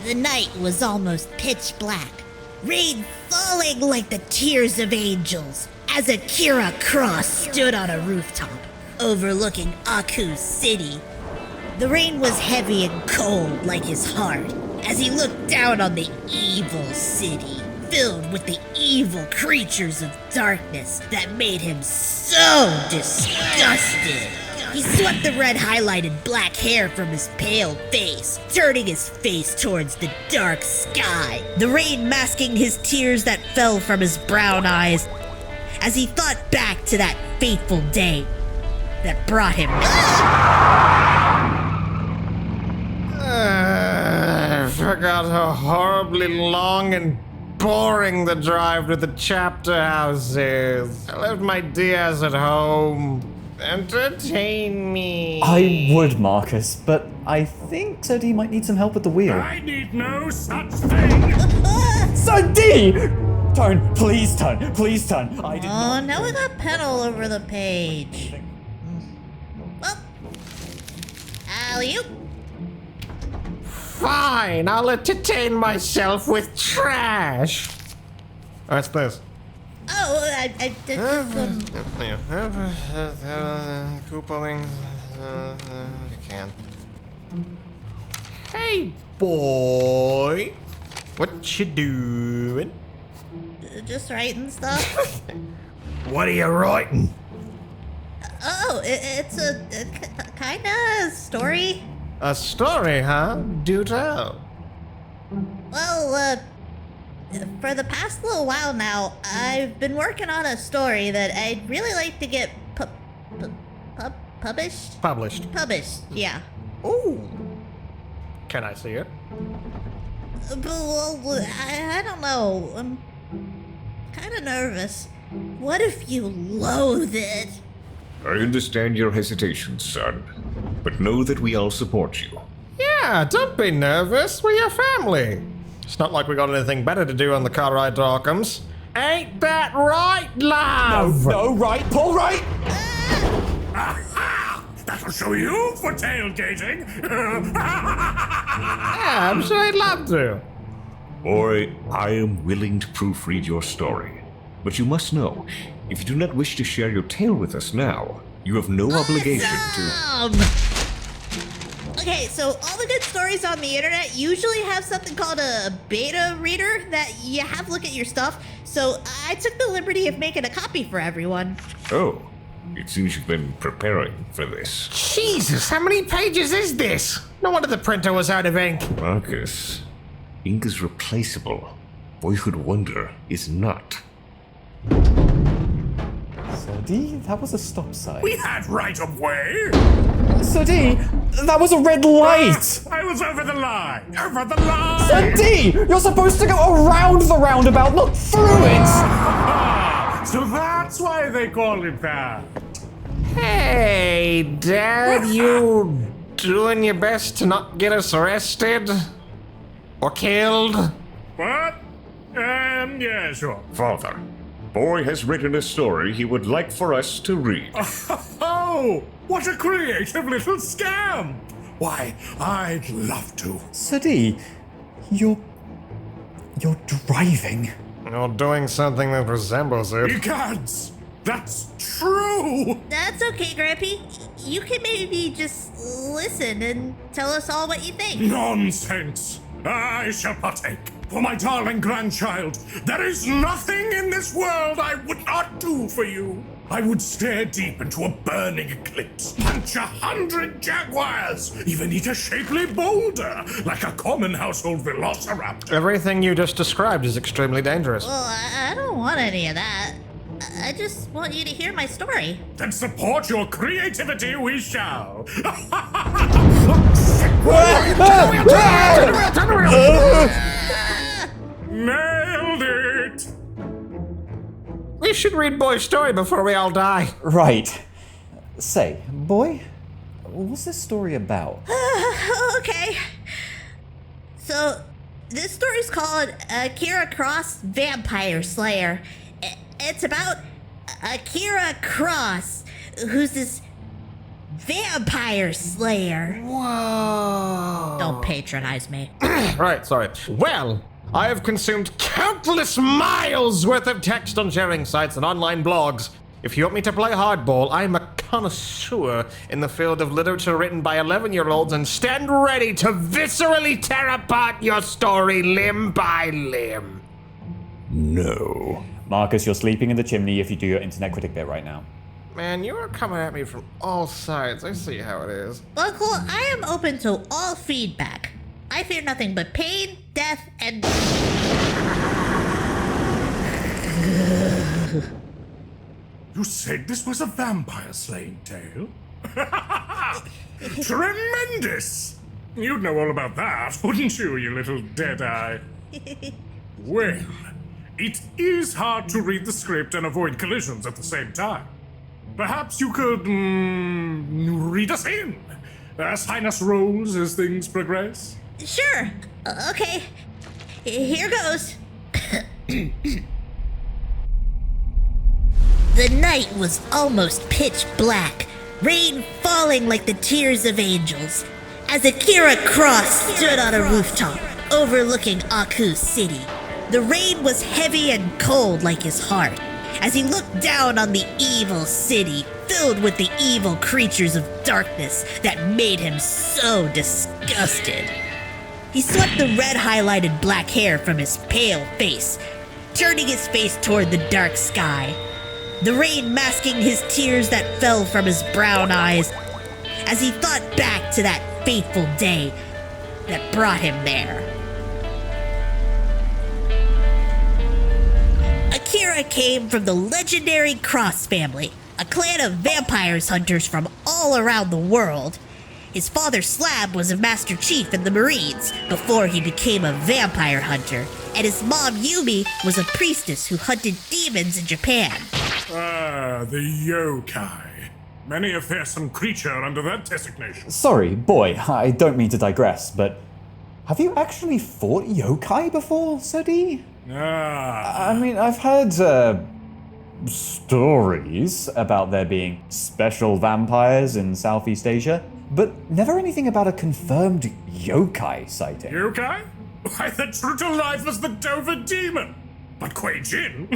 The night was almost pitch black, rain falling like the tears of angels as Mackeerre Cross stood on a rooftop overlooking Aku's city. The rain was heavy and cold like his heart as he looked down on the evil city, filled with the evil creatures of darkness that made him so disgusted. He swept the red highlighted black hair from his pale face, turning his face towards the dark sky, the rain masking his tears that fell from his brown eyes as he thought back to that fateful day that brought him. I forgot how horribly long and boring the drive to the chapter house is. I left my Diaz at home. Entertain me. I would, Marcus, but I think Sir D might need some help with the wheel. I need no such thing! Sir D! Turn, please turn, please turn. I did not. Now we got pen all over the page. Well, alley-oop. Fine, I'll entertain myself with trash. What's this? Oh, I did just Couponing. You can. Hey, boy. What you doing? just writing stuff. What are you writing? Oh, it's a kind of story. A story, huh? Do tell. Well, for the past little while now, I've been working on a story that I'd really like to get published? Published, yeah. Ooh. Can I see it? But, well, I don't know. I'm kind of nervous. What if you loathe it? I understand your hesitation, son, but know that we all support you. Yeah, don't be nervous. We're your family. It's not like we got anything better to do on the car ride to Occam's. Ain't that right, love? No, right, Paul, right? Aha! That'll show you for tailgating! Yeah, I'm sure I'd love to. Boy, I am willing to proofread your story. But you must know, if you do not wish to share your tale with us now, you have no obligation to... Okay, so all the good stories on the internet usually have something called a beta reader that you have look at your stuff, so I took the liberty of making a copy for everyone. Oh, it seems you've been preparing for this. Jesus, how many pages is this? No wonder the printer was out of ink. Marcus, ink is replaceable. Boyhood wonder is not. Sir D, that was a stop sign. We had right of way! Sir D, that was a red light! I was over the line! Over the line! Sir D, you're supposed to go around the roundabout, not through it! So that's why they call it that. Hey, Dad, you doing your best to not get us arrested? Or killed? What? Yeah, sure. Father, Boy has written a story he would like for us to read. Oh, what a creative little scam! Why, I'd love to. Sir D, you're driving. Or doing something that resembles it. You can't! That's true! That's okay, Grampy. You can maybe just listen and tell us all what you think. Nonsense! I shall partake. For my darling grandchild, there is nothing in this world I would not do for you. I would stare deep into a burning eclipse, punch 100 jaguars, even eat a shapely boulder like a common household velociraptor. Everything you just described is extremely dangerous. Well, I don't want any of that. I just want you to hear my story. Then support your creativity we shall. Nailed it! We should read Boy's story before we all die. Right. Say, boy, what's this story about? Okay. So, this story's called Mackeerre Cross Vampire Slayer. It's about Mackeerre Cross, who's this Vampire Slayer. Whoa. Don't patronize me. Right, sorry. Well, I have consumed countless miles worth of text on sharing sites and online blogs. If you want me to play hardball, I'm a connoisseur in the field of literature written by 11-year-olds and stand ready to viscerally tear apart your story limb by limb. No. Marcus, you're sleeping in the chimney if you do your internet critic bit right now. Man, you are coming at me from all sides. I see how it is. Uncle, I am open to all feedback. I fear nothing but pain, death, and... You said this was a vampire slaying tale? Tremendous! You'd know all about that, wouldn't you, you little dead-eye? Well, it is hard to read the script and avoid collisions at the same time. Perhaps you could, read us in. Assign us roles as things progress. Sure. Okay. Here goes. The night was almost pitch black, rain falling like the tears of angels, as Akira Cross stood on a rooftop overlooking Aku City. The rain was heavy and cold like his heart, as he looked down on the evil city filled with the evil creatures of darkness that made him so disgusted. He swept the red-highlighted black hair from his pale face, turning his face toward the dark sky, the rain masking his tears that fell from his brown eyes as he thought back to that fateful day that brought him there. Akira came from the legendary Cross family, a clan of vampires hunters from all around the world. His father Slab was a Master Chief in the Marines before he became a vampire hunter, and his mom Yumi was a priestess who hunted demons in Japan. Ah, the yokai. Many a fearsome creature under that designation. Sorry, boy, I don't mean to digress, but have you actually fought yokai before, Sodi? Ah. I mean, I've heard, stories about there being special vampires in Southeast Asia, but never anything about a confirmed yokai sighting. Yokai? Why, the true to life was the Dover demon. But Kuei Jin?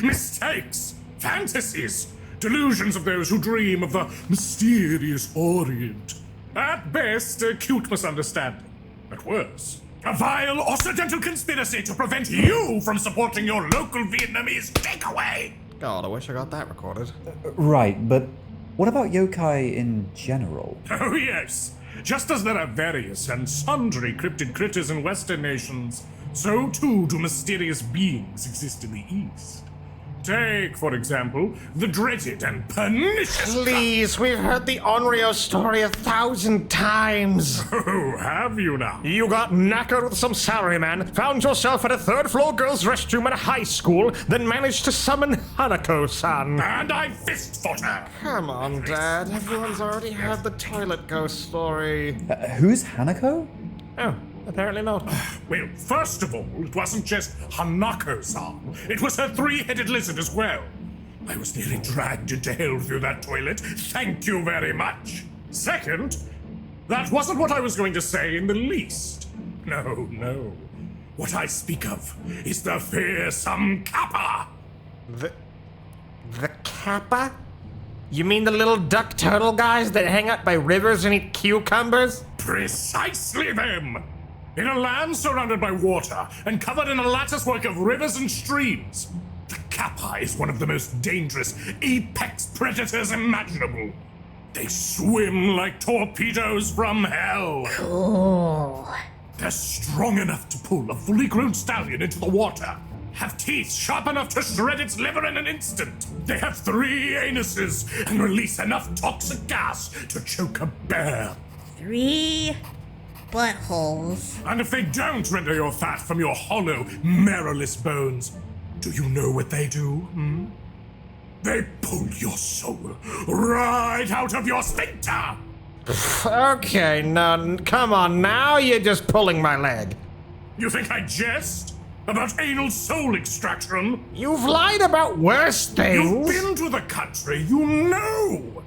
Mistakes, fantasies, delusions of those who dream of the mysterious Orient. At best, a cute misunderstanding. At worst, a vile Occidental conspiracy to prevent you from supporting your local Vietnamese takeaway. God, I wish I got that recorded. Right, but what about yokai in general? Oh yes, just as there are various and sundry cryptid critters in Western nations, so too do mysterious beings exist in the East. Take, for example, the dreaded and pernicious... Please, we've heard the Onryo story 1,000 times. Oh, have you now? You got knackered with some salaryman, found yourself at a third-floor girls' restroom at a high school, then managed to summon Hanako-san. And I fist-fought her. Come on, Dad. Everyone's already heard the toilet ghost story. Who's Hanako? Oh, apparently not. Well, first of all, it wasn't just Hanako-san. It was her three-headed lizard as well. I was nearly dragged into hell through that toilet. Thank you very much. Second, that wasn't what I was going to say in the least. No, no. What I speak of is the fearsome Kappa. The Kappa? You mean the little duck turtle guys that hang out by rivers and eat cucumbers? Precisely them! In a land surrounded by water and covered in a latticework of rivers and streams, the Kappa is one of the most dangerous apex predators imaginable. They swim like torpedoes from hell. Cool. They're strong enough to pull a fully grown stallion into the water, have teeth sharp enough to shred its liver in an instant. They have 3 anuses and release enough toxic gas to choke a bear. 3 buttholes. And if they don't render your fat from your hollow, marrowless bones, do you know what they do? They pull your soul right out of your sphincter! Okay, no, come on, now you're just pulling my leg. You think I jest? About anal soul extraction? You've lied about worse You've things. been to the country, you know!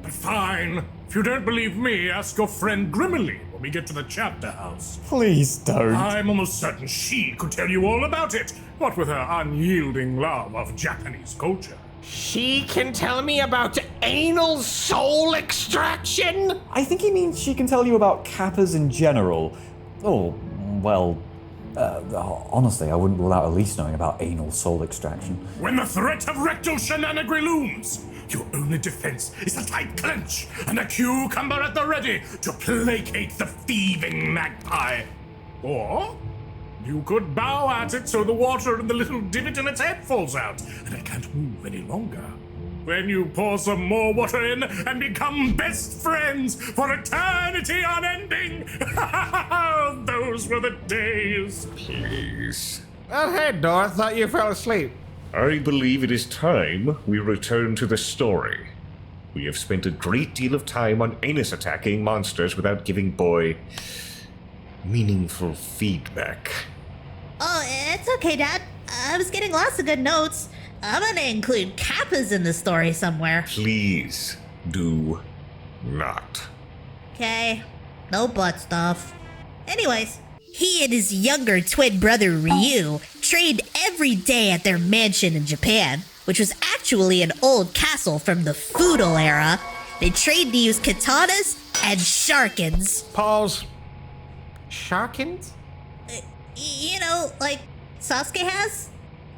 But fine. If you don't believe me, ask your friend Grimmerly when we get to the chapter house. Please don't. I'm almost certain she could tell you all about it, what with her unyielding love of Japanese culture. She can tell me about anal soul extraction? I think he means she can tell you about kappas in general. Oh, well, honestly, I wouldn't rule out Elise knowing about anal soul extraction. When the threat of rectal shenanigans looms, your only defense is a tight clench and a cucumber at the ready to placate the thieving magpie. Or you could bow at it so the water in the little divot in its head falls out and it can't move any longer. Then you pour some more water in and become best friends for eternity unending. Those were the days. Please. Oh, hey, Dor, thought you fell asleep. I believe it is time we return to the story. We have spent a great deal of time on anus-attacking monsters without giving Boy meaningful feedback. Oh, it's okay, Dad. I was getting lots of good notes. I'm gonna include kappas in the story somewhere. Please do not. Okay, no butt stuff. Anyways, he and his younger twin brother Ryu trained every day at their mansion in Japan, which was actually an old castle from the feudal era. They trained to use katanas and sharkins. Pause. Sharkins? You know, like Sasuke has?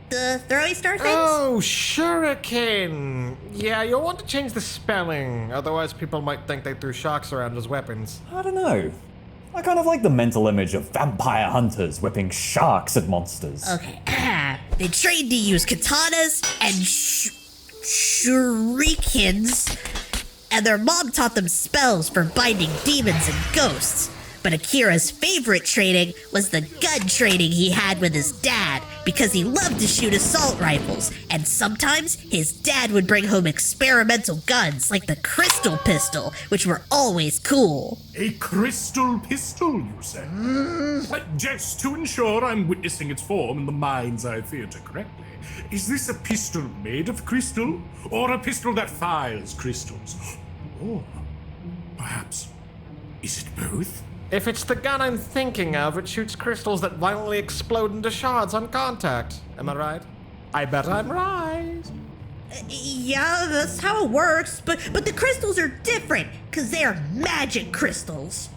The throwy star things? Oh, shuriken. Yeah, you'll want to change the spelling, otherwise people might think they threw sharks around as weapons. I don't know. I kind of like the mental image of vampire hunters whipping sharks at monsters. Okay. They trained to use katanas and shurikens, and their mom taught them spells for binding demons and ghosts. But Akira's favorite training was the gun training he had with his dad, because he loved to shoot assault rifles, and sometimes his dad would bring home experimental guns like the crystal pistol, which were always cool. A crystal pistol, you say? Just to ensure I'm witnessing its form in the mind's eye theater correctly, is this a pistol made of crystal, or a pistol that fires crystals? Or perhaps, is it both? If it's the gun I'm thinking of, it shoots crystals that violently explode into shards on contact. Am I right? I bet I'm right. Yeah, that's how it works, but the crystals are different, because they are magic crystals.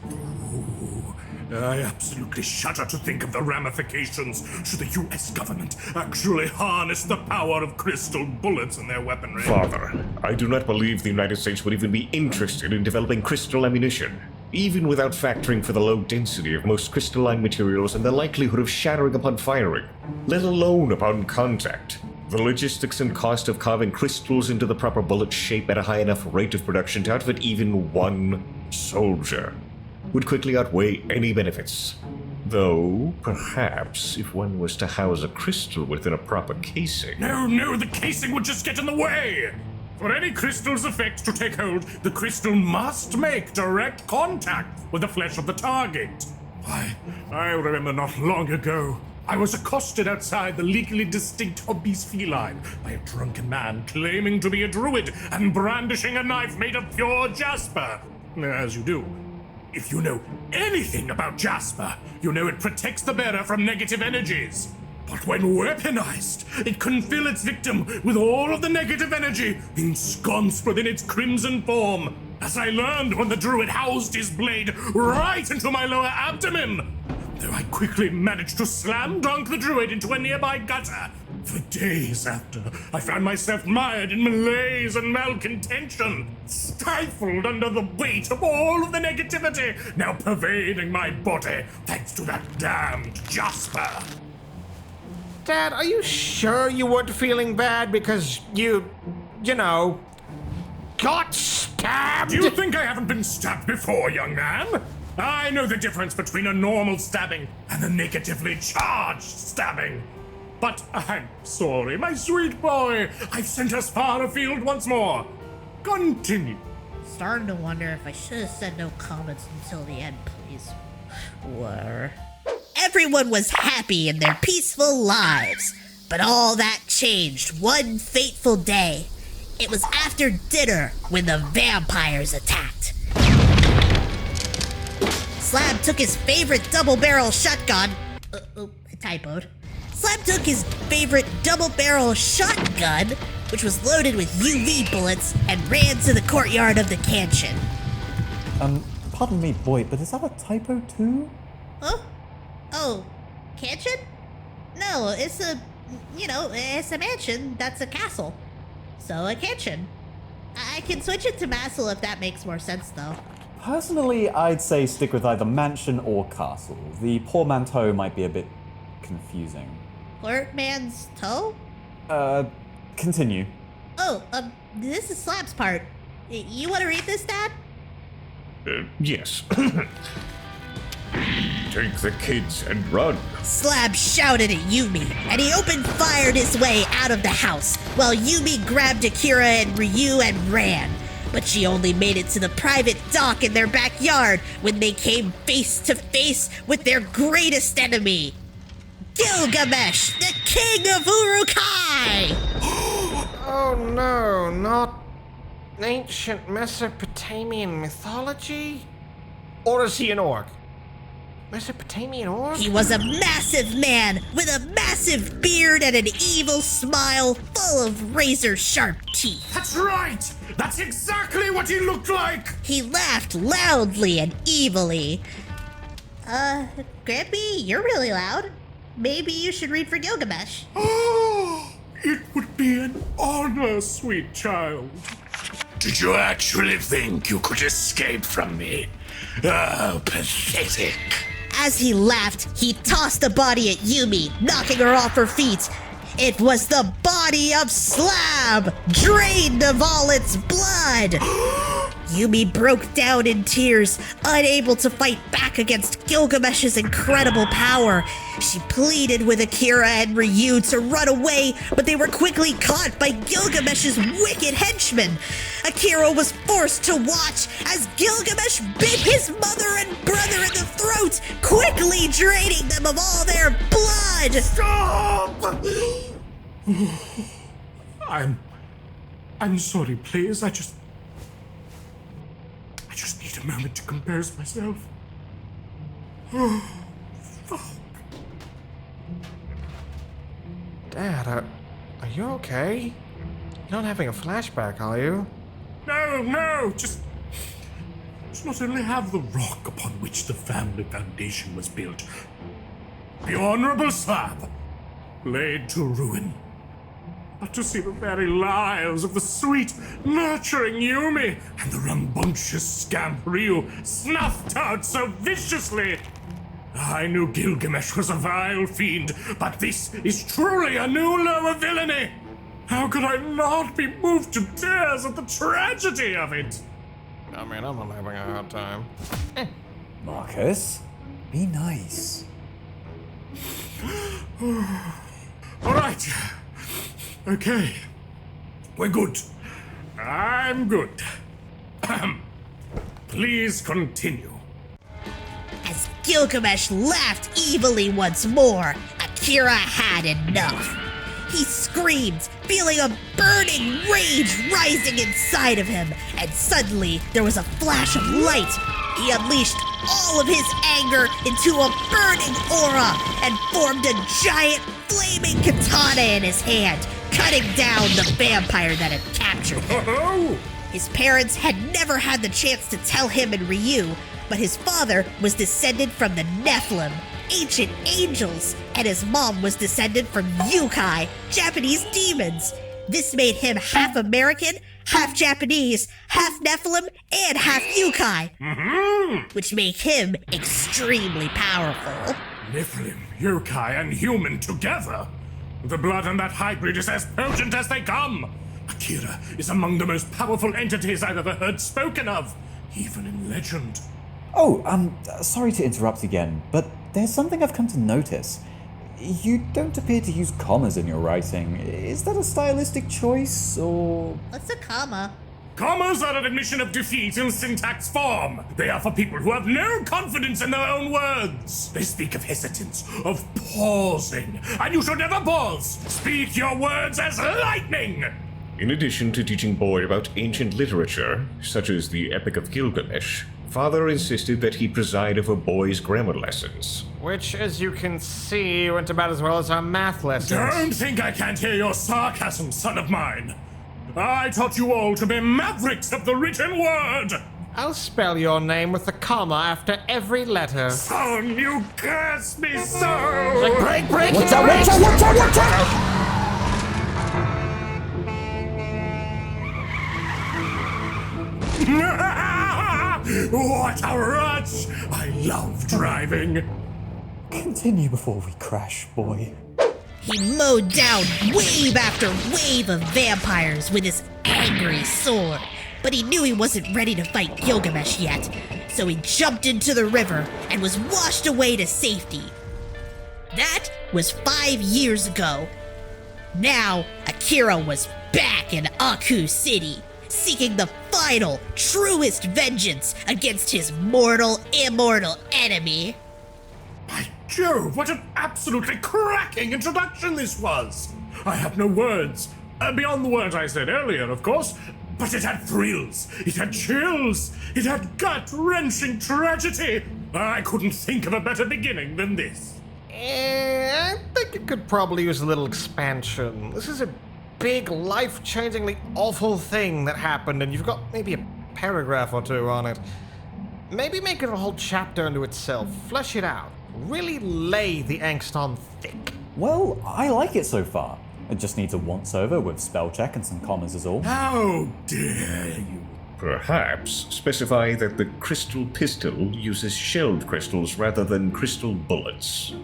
I absolutely shudder to think of the ramifications should the US government actually harness the power of crystal bullets in their weaponry. Father, I do not believe the United States would even be interested in developing crystal ammunition, even without factoring for the low density of most crystalline materials and the likelihood of shattering upon firing, let alone upon contact. The logistics and cost of carving crystals into the proper bullet shape at a high enough rate of production to outfit even one soldier would quickly outweigh any benefits. Though, perhaps, if one was to house a crystal within a proper casing... No, the casing would just get in the way! For any crystal's effect to take hold, the crystal must make direct contact with the flesh of the target. Why, I remember not long ago, I was accosted outside the legally distinct obese feline by a drunken man claiming to be a druid and brandishing a knife made of pure jasper. As you do. If you know anything about jasper, you know it protects the bearer from negative energies. But when weaponized, it can fill its victim with all of the negative energy ensconced within its crimson form, as I learned when the druid housed his blade right into my lower abdomen. Though I quickly managed to slam dunk the druid into a nearby gutter. For days after, I found myself mired in malaise and malcontention, stifled under the weight of all of the negativity now pervading my body, thanks to that damned jasper. Dad, are you sure you weren't feeling bad because you know, got stabbed? Do you think I haven't been stabbed before, young man? I know the difference between a normal stabbing and a negatively charged stabbing. But I'm sorry, my sweet boy. I've sent us far afield once more. Continue. Starting to wonder if I should have said no comments until the end, please. Everyone was happy in their peaceful lives, but all that changed one fateful day. It was after dinner when the vampires attacked. Slab took his favorite double-barrel shotgun. I typoed. Slab took his favorite double-barrel shotgun, which was loaded with UV bullets, and ran to the courtyard of the mansion. Pardon me, boy, but is that a typo too? Huh? Oh, mansion? No, it's a mansion that's a castle. So a mansion. I can switch it to Massel if that makes more sense, though. Personally, I'd say stick with either mansion or castle. The portmanteau might be a bit confusing. Portman's toe? Continue. Oh, this is Slab's part. You want to read this, Dad? Yes. Take the kids and run. Slab shouted at Yumi, and he opened fired his way out of the house, while Yumi grabbed Akira and Ryu and ran. But she only made it to the private dock in their backyard when they came face to face with their greatest enemy, Gilgamesh, the king of Urukai! Oh no, not ancient Mesopotamian mythology? Or is he an orc? Mesopotamian orc? He was a massive man with a massive beard and an evil smile full of razor-sharp teeth. That's right! That's exactly what he looked like! He laughed loudly and evilly. Grampy, you're really loud. Maybe you should read for Gilgamesh. Oh, it would be an honor, sweet child. Did you actually think you could escape from me? Oh, pathetic. As he laughed, he tossed a body at Yumi, knocking her off her feet. It was the body of Slab, drained of all its blood. Yumi broke down in tears, unable to fight back against Gilgamesh's incredible power. She pleaded with Akira and Ryu to run away, but they were quickly caught by Gilgamesh's wicked henchmen. Akira was forced to watch as Gilgamesh bit his mother and brother in the throat, quickly draining them of all their blood. Stop! I'm sorry, please. I just need a moment to compose myself. Oh, fuck. Dad, are you okay? You're not having a flashback, are you? No, just not only have the rock upon which the family foundation was built, the honorable Slab, laid to ruin, but to see the very lives of the sweet, nurturing Yumi and the rambunctious scamp Ryu snuffed out so viciously. I knew Gilgamesh was a vile fiend, but this is truly a new low of villainy. How could I not be moved to tears at the tragedy of it? I mean, I'm not having a hard time. Marcus, be nice. All right. Okay. We're good. I'm good. Please continue. As Gilgamesh laughed evilly once more, Akira had enough. He screamed, feeling a burning rage rising inside of him, and suddenly there was a flash of light. He unleashed all of his anger into a burning aura and formed a giant flaming katana in his hand, cutting down the vampire that had captured him. His parents had never had the chance to tell him and Ryu, but his father was descended from the Nephilim, ancient angels, and his mom was descended from Yokai, Japanese demons. This made him half American, half Japanese, half Nephilim, and half Yokai, which made him extremely powerful. Nephilim, Yokai, and human together. The blood in that hybrid is as potent as they come. Akira is among the most powerful entities I've ever heard spoken of, even in legend. Oh, sorry to interrupt again, but there's something I've come to notice. You don't appear to use commas in your writing. Is that a stylistic choice, or...? What's a comma? Commas are an admission of defeat in syntax form. They are for people who have no confidence in their own words. They speak of hesitance, of pausing, and you should never pause. Speak your words as lightning. In addition to teaching Boy about ancient literature, such as the Epic of Gilgamesh, Father insisted that he preside over Boy's grammar lessons. Which, as you can see, went about as well as our math lessons. Don't think I can't hear your sarcasm, son of mine. I taught you all to be mavericks of the written word. I'll spell your name with a comma after every letter. Son, you curse me so! Break! Watch out, watch out, watch out, watch out! What a rush! I love driving. Continue before we crash, Boy. He mowed down wave after wave of vampires with his angry sword, but he knew he wasn't ready to fight Gilgamesh yet, so he jumped into the river and was washed away to safety. That was 5 years ago. Now, Akira was back in Aku City, seeking the final, truest vengeance against his mortal, immortal enemy. By Jove, what an absolutely cracking introduction this was! I have no words. Beyond the words I said earlier, of course. But it had thrills, it had chills, it had gut-wrenching tragedy. I couldn't think of a better beginning than this. I think it could probably use a little expansion. This is a big, life-changingly awful thing that happened, and you've got maybe a paragraph or two on it. Maybe make it a whole chapter unto itself. Flesh it out. Really lay the angst on thick. Well, I like it so far. It just needs a once-over with spell check and some commas is all. How dare you? Perhaps specify that the crystal pistol uses shelled crystals rather than crystal bullets.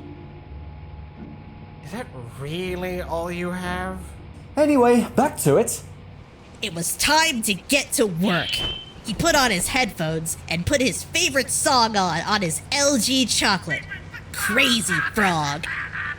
Is that really all you have? Anyway, back to it. It was time to get to work. He put on his headphones and put his favorite song on his LG chocolate, Crazy Frog.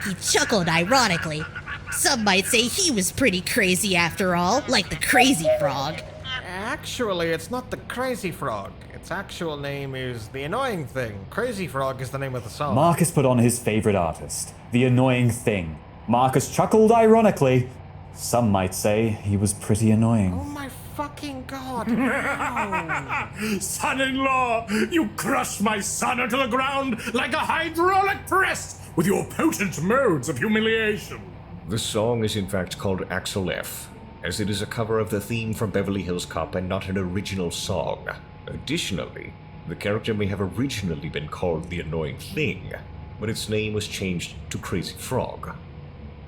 He chuckled ironically. Some might say he was pretty crazy after all, like the Crazy Frog. Actually, it's not the Crazy Frog. Its actual name is The Annoying Thing. Crazy Frog is the name of the song. Marcus put on his favorite artist, The Annoying Thing. Marcus chuckled ironically. Some might say he was pretty Oh annoying. my fucking god. No. Son-in-law, you crushed my son onto the ground like a hydraulic press with your potent modes of humiliation. The song is in fact called Axel F, as it is a cover of the theme from Beverly Hills Cop and not an original song. Additionally, the character may have originally been called The Annoying Thing, but its name was changed to Crazy Frog.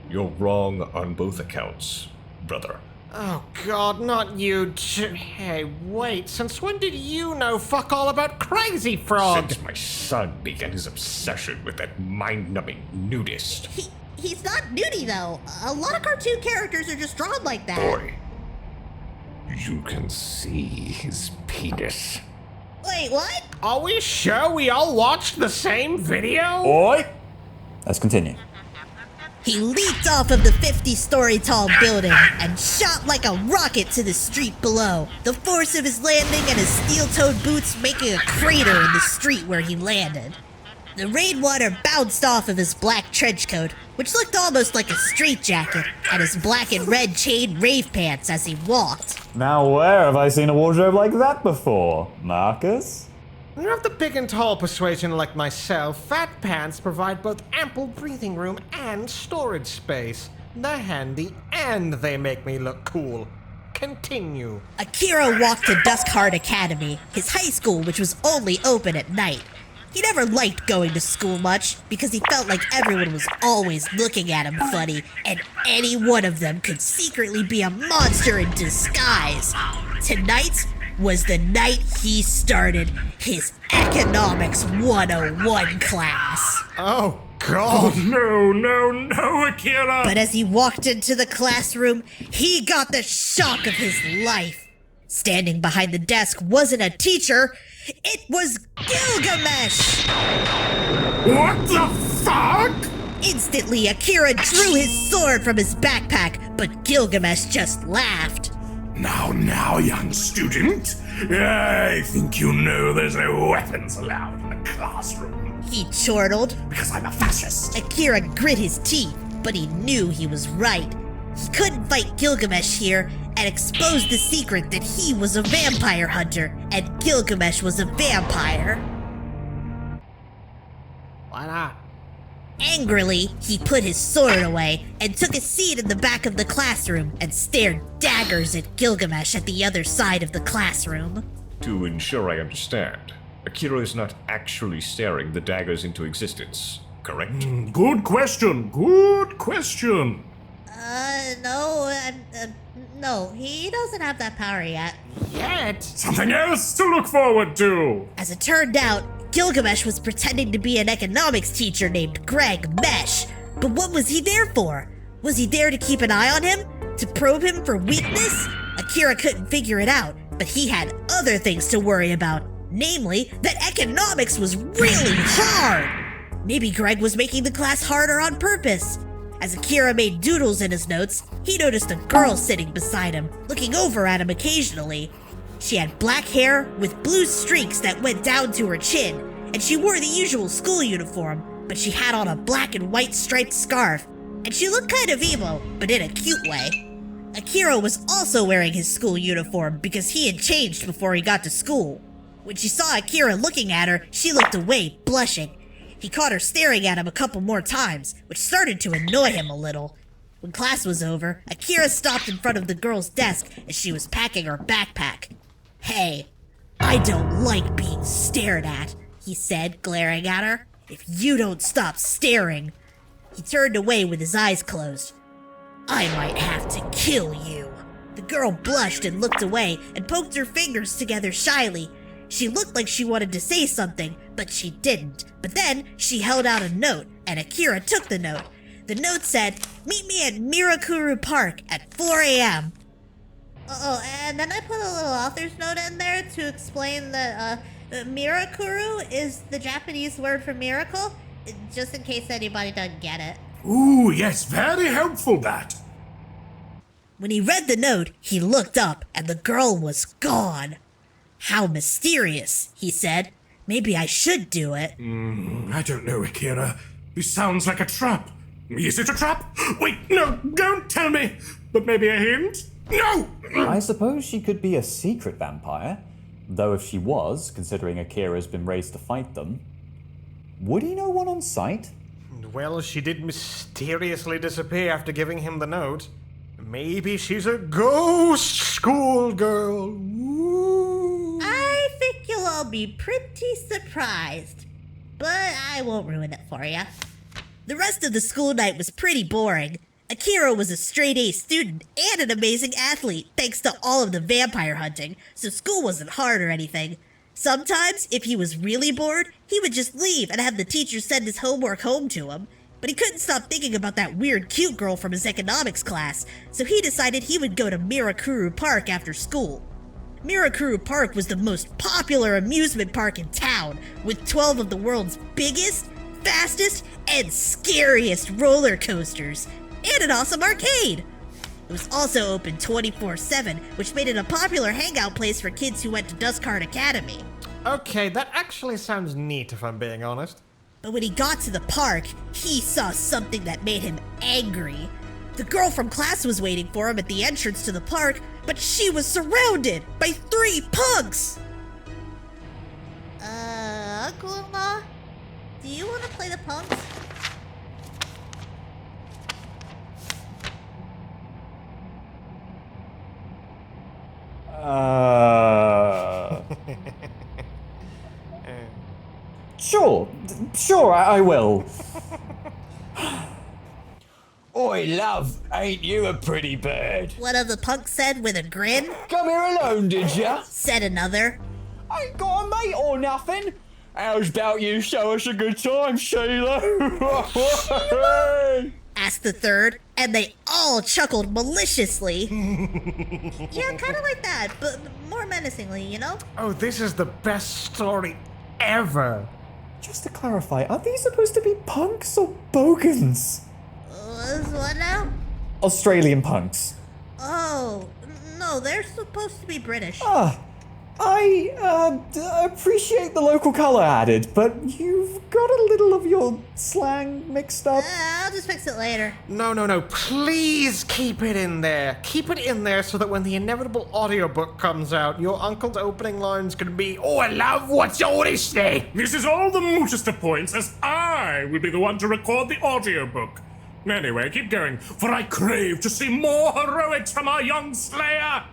You're wrong on both accounts, brother. Oh god, not you Hey, wait, since when did you know fuck all about Crazy Frog? Since my son began his obsession with that mind-numbing nudist. He's not nudie though. A lot of cartoon characters are just drawn like that. Boy, you can see his penis. Wait, what? Are we sure we all watched the same video? Oi! Let's continue. He leaped off of the 50-story tall building and shot like a rocket to the street below, the force of his landing and his steel-toed boots making a crater in the street where he landed. The rainwater bounced off of his black trench coat, which looked almost like a straitjacket, and his black and red chain rave pants as he walked. Now where have I seen a wardrobe like that before, Marcus? When you're of the big and tall persuasion like myself, fat pants provide both ample breathing room and storage space. They're handy and they make me look cool. Continue. Akira walked to Duskheart Academy, his high school which was only open at night. He never liked going to school much because he felt like everyone was always looking at him funny, and any one of them could secretly be a monster in disguise. Tonight was the night he started his Economics 101 class. Oh god. No, Akira! But as he walked into the classroom, he got the shock of his life. Standing behind the desk wasn't a teacher, it was Gilgamesh! What the fuck? Instantly, Akira drew his sword from his backpack, but Gilgamesh just laughed. Now, young student. I think you know there's no weapons allowed in the classroom. He chortled. Because I'm a fascist. Akira grit his teeth, but he knew he was right. He couldn't fight Gilgamesh here, and exposed the secret that he was a vampire hunter and Gilgamesh was a vampire. Why not? Angrily, he put his sword away and took a seat in the back of the classroom and stared daggers at Gilgamesh at the other side of the classroom. To ensure I understand, Akira is not actually staring the daggers into existence, correct? Good question. Good question. No, he doesn't have that power yet. Yet? Something else to look forward to. As it turned out, Gilgamesh was pretending to be an economics teacher named Greg Mesh. But what was he there for? Was he there to keep an eye on him? To probe him for weakness? Akira couldn't figure it out, but he had other things to worry about. Namely, that economics was really hard! Maybe Greg was making the class harder on purpose. As Akira made doodles in his notes, he noticed a girl sitting beside him, looking over at him occasionally. She had black hair with blue streaks that went down to her chin, and she wore the usual school uniform, but she had on a black and white striped scarf, and she looked kind of emo, but in a cute way. Akira was also wearing his school uniform because he had changed before he got to school. When she saw Akira looking at her, she looked away, blushing. He caught her staring at him a couple more times, which started to annoy him a little. When class was over, Akira stopped in front of the girl's desk as she was packing her backpack. "Hey, I don't like being stared at," he said, glaring at her. "If you don't stop staring." He turned away with his eyes closed. "I might have to kill you." The girl blushed and looked away and poked her fingers together shyly. She looked like she wanted to say something, but she didn't. But then she held out a note, and Akira took the note. The note said, "Meet me at Mirakuru Park at 4 a.m. Oh, and then I put a little author's note in there to explain that Mirakuru is the Japanese word for miracle, just in case anybody doesn't get it. Ooh, yes, very helpful that. When he read the note, he looked up, and the girl was gone. "How mysterious," he said. "Maybe I should do it." I don't know, Akira. This sounds like a trap. Is it a trap? Wait, no, don't tell me. But maybe a hint? No! I suppose she could be a secret vampire. Though if she was, considering Akira's been raised to fight them, would he know one on sight? Well, she did mysteriously disappear after giving him the note. Maybe she's a ghost schoolgirl. Woo. I think you'll all be pretty surprised, but I won't ruin it for you. The rest of the school night was pretty boring. Akira was a straight-A student and an amazing athlete thanks to all of the vampire hunting, so school wasn't hard or anything. Sometimes, if he was really bored, he would just leave and have the teacher send his homework home to him. But he couldn't stop thinking about that weird cute girl from his economics class, so he decided he would go to Mirakuru Park after school. Mirakuru Park was the most popular amusement park in town, with 12 of the world's biggest, fastest, and scariest roller coasters, and an awesome arcade. It was also open 24/7, which made it a popular hangout place for kids who went to Dustcart Academy. Okay, that actually sounds neat if I'm being honest. But when he got to the park, he saw something that made him angry. The girl from class was waiting for him at the entrance to the park, but she was surrounded by 3 punks! Uncle-in-law? Do you want to play the punks? Sure, I will. Oi, love, ain't you a pretty bird? One of the punks said with a grin. Come here alone, did ya? Said another. Ain't got a mate or nothing. How's about you show us a good time, Sheila? Asked the third, and they all chuckled maliciously. Yeah, kind of like that, but more menacingly, you know? Oh, this is the best story ever. Just to clarify, are these supposed to be punks or bogans? What now? Australian punks. Oh, no, they're supposed to be British. Ah, I appreciate the local color added, but you've got a little of your slang mixed up. I'll just fix it later. No, please keep it in there. Keep it in there so that when the inevitable audiobook comes out, your uncle's opening lines can be, "Oh, I love what's all this thing." This is all the mootest of points, as I will be the one to record the audiobook. Anyway, keep going, for I crave to see more heroics from our young slayer.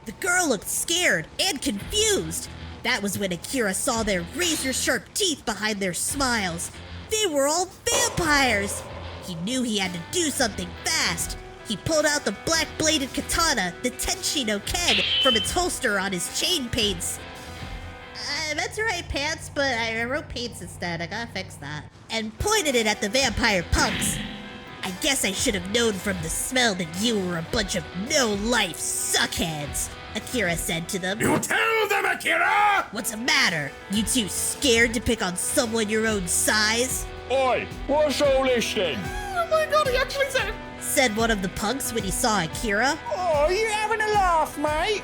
The girl looked scared and confused. That was when Akira saw their razor-sharp teeth behind their smiles. They were all vampires! He knew he had to do something fast. He pulled out the black-bladed katana, the Tenshi no Ken, from its holster on his chain paints. I meant to write pants, but I wrote paints instead. I gotta fix that. And pointed it at the vampire punks. I guess I should have known from the smell that you were a bunch of no-life suckheads, Akira said to them. You tell them, Akira! What's the matter? You too scared to pick on someone your own size? Oi, what's all this then? Oh my god, he actually Said one of the punks when he saw Akira. Oh, you having a laugh, mate?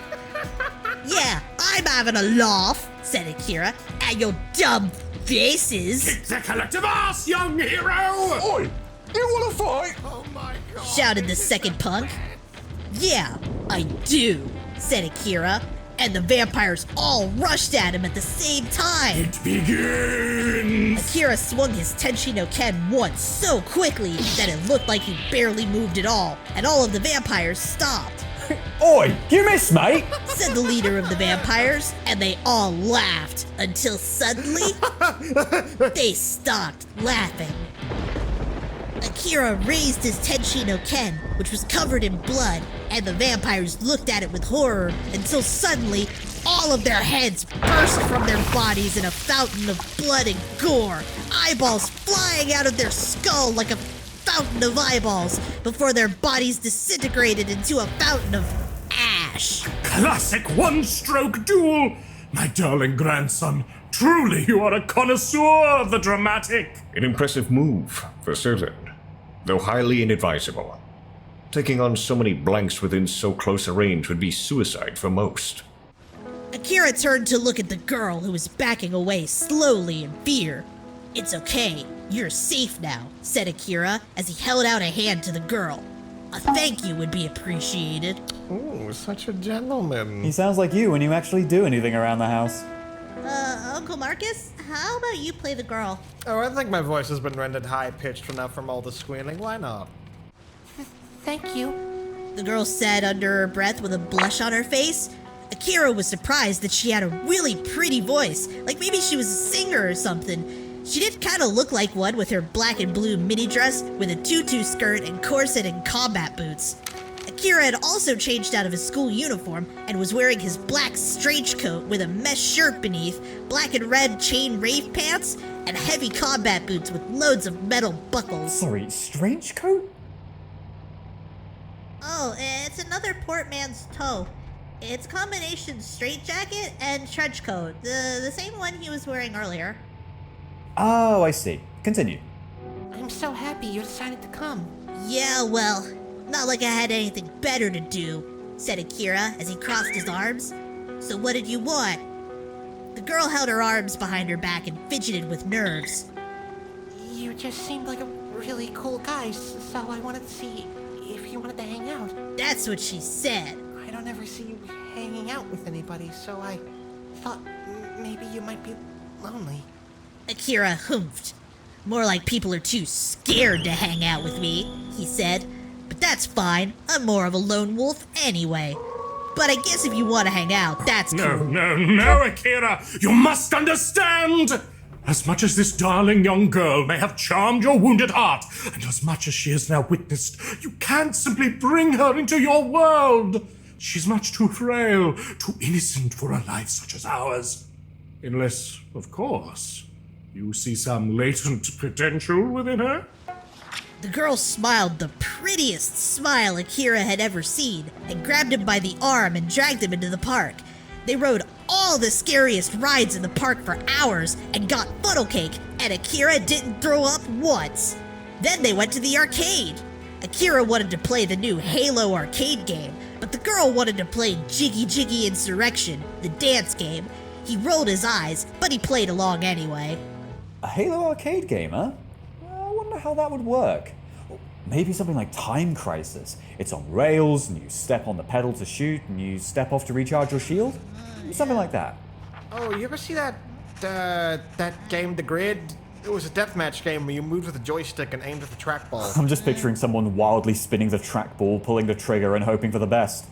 Yeah, I'm having a laugh, said Akira, at your dumb faces. Kick the collective ass, young hero! Oi, you wanna fight? Oh my god. Shouted the second punk. Yeah, I do, said Akira, and the vampires all rushed at him at the same time. It begins! Akira swung his Tenshi no Ken once so quickly that it looked like he barely moved at all, and all of the vampires stopped. Oi, you missed, mate! Said the leader of the vampires, and they all laughed until suddenly they stopped laughing. Akira raised his Tenshi no Ken, which was covered in blood, and the vampires looked at it with horror until suddenly all of their heads burst from their bodies in a fountain of blood and gore, eyeballs flying out of their skull like a fountain of eyeballs before their bodies disintegrated into a fountain of ash. Classic one-stroke duel! My darling grandson, truly you are a connoisseur of the dramatic! An impressive move, for certain, though highly inadvisable. Taking on so many blanks within so close a range would be suicide for most. Akira turned to look at the girl who was backing away slowly in fear. It's okay, you're safe now, said Akira as he held out a hand to the girl. A thank you would be appreciated. Ooh, such a gentleman. He sounds like you when you actually do anything around the house. Uncle Marcus, how about you play the girl? Oh, I think my voice has been rendered high-pitched enough from all the squealing. Why not? Thank you, the girl said under her breath with a blush on her face. Akira was surprised that she had a really pretty voice, like maybe she was a singer or something. She did kind of look like one with her black and blue mini dress with a tutu skirt and corset and combat boots. Akira had also changed out of his school uniform and was wearing his black strange coat with a mesh shirt beneath, black and red chain rave pants, and heavy combat boots with loads of metal buckles. Sorry, strange coat? Oh, it's another portman's toe. It's a combination straitjacket and trench coat, the same one he was wearing earlier. Oh, I see. Continue. I'm so happy you decided to come. Yeah, well, not like I had anything better to do, said Akira as he crossed his arms. So what did you want? The girl held her arms behind her back and fidgeted with nerves. You just seemed like a really cool guy, so I wanted to see if you wanted to hang out. That's what she said. I don't ever see you hanging out with anybody, so I thought maybe you might be lonely. Akira humphed. More like people are too scared to hang out with me, he said. But that's fine. I'm more of a lone wolf anyway. But I guess if you want to hang out, that's cool. No, Akira! You must understand! As much as this darling young girl may have charmed your wounded heart, and as much as she has now witnessed, you can't simply bring her into your world. She's much too frail, too innocent for a life such as ours. Unless, of course, you see some latent potential within her? The girl smiled the prettiest smile Akira had ever seen and grabbed him by the arm and dragged him into the park. They rode all the scariest rides in the park for hours and got funnel cake, and Akira didn't throw up once. Then they went to the arcade. Akira wanted to play the new Halo arcade game, but the girl wanted to play Jiggy Jiggy Insurrection, the dance game. He rolled his eyes, but he played along anyway. A Halo arcade game, huh? I wonder how that would work. Maybe something like Time Crisis. It's on rails, and you step on the pedal to shoot, and you step off to recharge your shield? Something like that. Oh, you ever see that game, The Grid? It was a deathmatch game where you moved with a joystick and aimed at the trackball. I'm just picturing someone wildly spinning the trackball, pulling the trigger, and hoping for the best.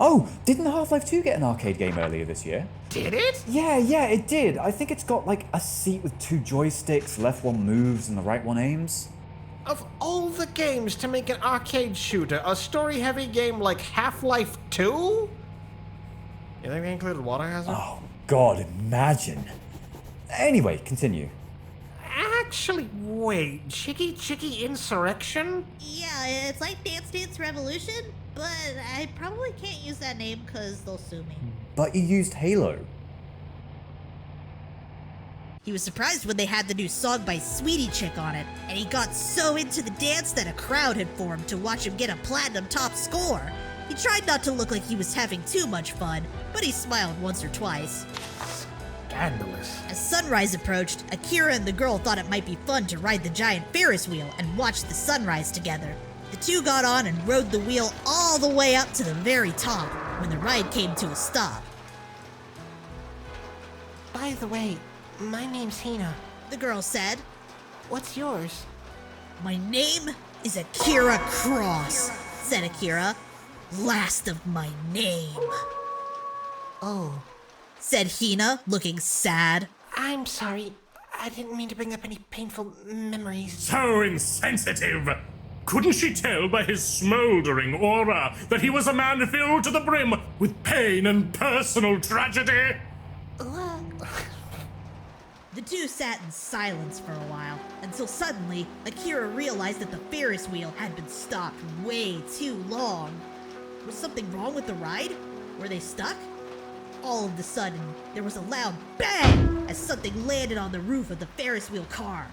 Oh, didn't Half-Life 2 get an arcade game earlier this year? Did it? Yeah, it did. I think it's got like a seat with 2 joysticks, left one moves and the right one aims. Of all the games to make an arcade shooter, a story-heavy game like Half-Life 2? You think they included Water Hazard? Oh, God, imagine. Anyway, continue. Actually, wait. Jiggy Insurrection? Yeah, it's like Dance Dance Revolution, but I probably can't use that name because they'll sue me. But you used Halo. He was surprised when they had the new song by Sweetie Chick on it, and he got so into the dance that a crowd had formed to watch him get a platinum top score. He tried not to look like he was having too much fun, but he smiled once or twice. Scandalous. As sunrise approached, Akira and the girl thought it might be fun to ride the giant Ferris wheel and watch the sunrise together. The two got on and rode the wheel all the way up to the very top when the ride came to a stop. By the way, my name's Hina. The girl said, What's yours? "My name is Akira Cross," said Akira. "Last of my name," Oh, said Hina, looking sad. I'm sorry. I didn't mean to bring up any painful memories. So insensitive! Couldn't she tell by his smoldering aura that he was a man filled to the brim with pain and personal tragedy? The two sat in silence for a while, until suddenly, Akira realized that the Ferris wheel had been stopped way too long. Was something wrong with the ride? Were they stuck? All of a sudden, there was a loud bang as something landed on the roof of the Ferris wheel car.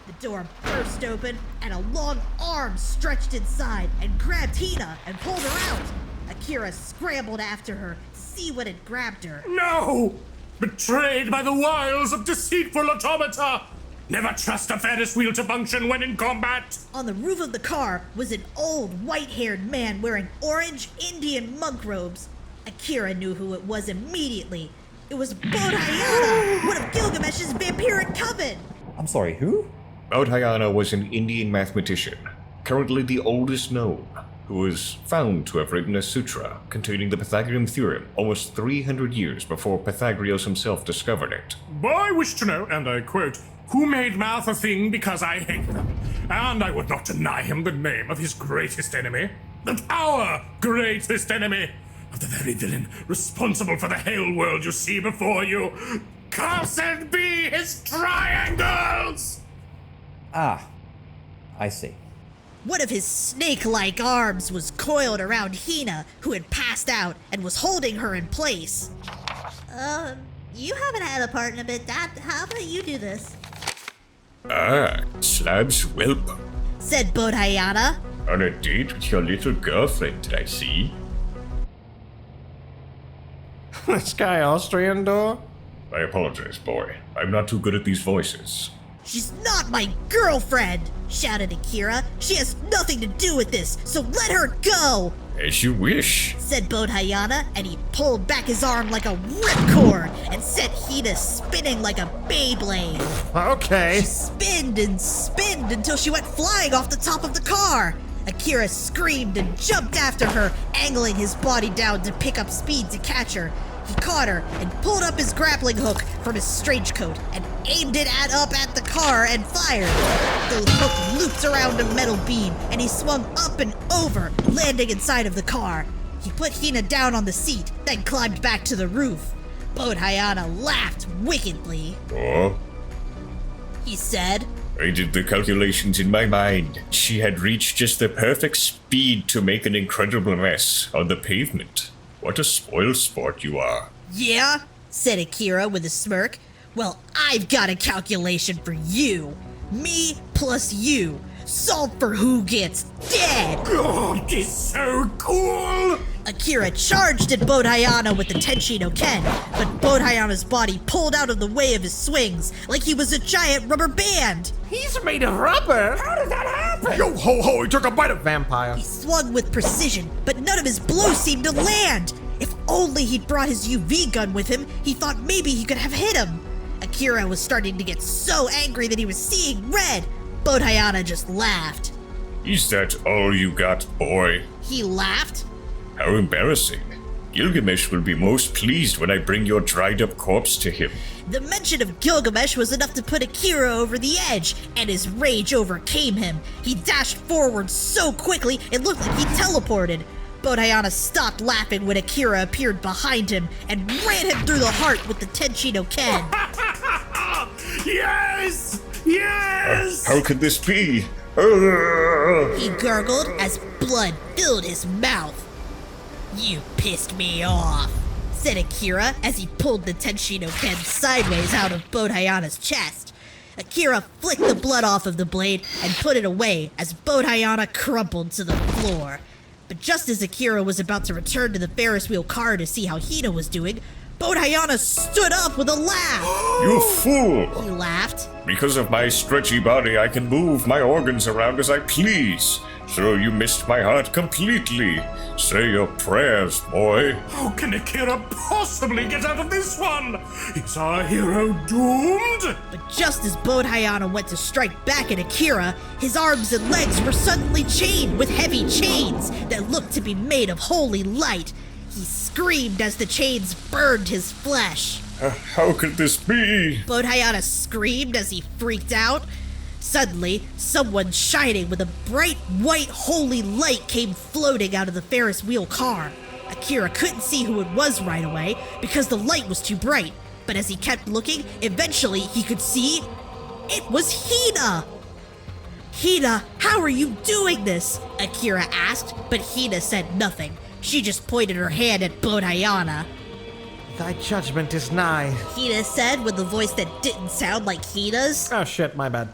The door burst open, and a long arm stretched inside and grabbed Hina and pulled her out. Akira scrambled after her to see what had grabbed her. No! Betrayed by the wiles of deceitful automata! Never trust a Ferris wheel to function when in combat! On the roof of the car was an old, white-haired man wearing orange Indian monk robes. Akira knew who it was immediately. It was Baudhayana, one of Gilgamesh's vampiric coven. I'm sorry, who? Baudhayana was an Indian mathematician, currently the oldest known, who was found to have written a sutra containing the Pythagorean theorem almost 300 years before Pythagoras himself discovered it. I wish to know, and I quote, who made math a thing because I hate them, and I would not deny him the name of his greatest enemy, the our greatest enemy, of the very villain responsible for the hell world you see before you. Cursed be his triangles! Ah, I see. One of his snake-like arms was coiled around Hina, who had passed out and was holding her in place. You haven't had a part in a bit, Dad. How about you do this? Ah, Slab's whelp. Said Baudhayana. On a date with your little girlfriend, I see. This guy Austrian door? I apologize, boy. I'm not too good at these voices. "She's not my girlfriend!" shouted Akira. "She has nothing to do with this, so let her go!" As you wish, said Baudhayana, and he pulled back his arm like a ripcord and set Hina spinning like a Beyblade. Okay. Spinned and spinned until she went flying off the top of the car. Akira screamed and jumped after her, angling his body down to pick up speed to catch her. He caught her and pulled up his grappling hook from his strange coat and aimed it up at the car and fired. The hook looped around a metal beam and he swung up and over, landing inside of the car. He put Hina down on the seat, then climbed back to the roof. Baudhayana laughed wickedly. Oh, He said, I did the calculations in my mind. She had reached just the perfect speed to make an incredible mess on the pavement. What a spoil sport you are. "Yeah?" said Akira with a smirk. "Well, I've got a calculation for you. Me plus you. solved for who gets dead. Oh, it is so cool! Akira charged at Baudhayana with the Tenshi no Ken, but Baudhayana's body pulled out of the way of his swings like he was a giant rubber band. He's made of rubber. How did that happen? Yo ho ho! He took a bite of vampire. He swung with precision, but none of his blows seemed to land. If only he'd brought his UV gun with him, he thought maybe he could have hit him. Akira was starting to get so angry that he was seeing red. Baudhayana just laughed. Is that all you got, boy? He laughed. How embarrassing. Gilgamesh will be most pleased when I bring your dried-up corpse to him. The mention of Gilgamesh was enough to put Akira over the edge, and his rage overcame him. He dashed forward so quickly it looked like he teleported. Baudhayana stopped laughing when Akira appeared behind him and ran him through the heart with the Tenshi no Ken. Yes! Yes! How could this be? He gurgled as blood filled his mouth. You pissed me off, said Akira as he pulled the Tenshi no Ken sideways out of Baudhayana's chest. Akira flicked the blood off of the blade and put it away as Baudhayana crumpled to the floor. But just as Akira was about to return to the Ferris wheel car to see how Hina was doing, Baudhayana stood up with a laugh. You fool! He laughed. Because of my stretchy body, I can move my organs around as I please. So you missed my heart completely. Say your prayers, boy. How can Akira possibly get out of this one? Is our hero doomed? But just as Baudhayana went to strike back at Akira, his arms and legs were suddenly chained with heavy chains that looked to be made of holy light. He screamed as the chains burned his flesh. How could this be? Baudhayana screamed as he freaked out. Suddenly, someone shining with a bright white holy light came floating out of the Ferris wheel car. Akira couldn't see who it was right away because the light was too bright, but as he kept looking, eventually he could see it was Hina! Hina, how are you doing this? Akira asked, but Hina said nothing. She just pointed her hand at Baudhayana. Thy judgment is nigh. Hina said with a voice that didn't sound like Hina's. Oh shit, my bad.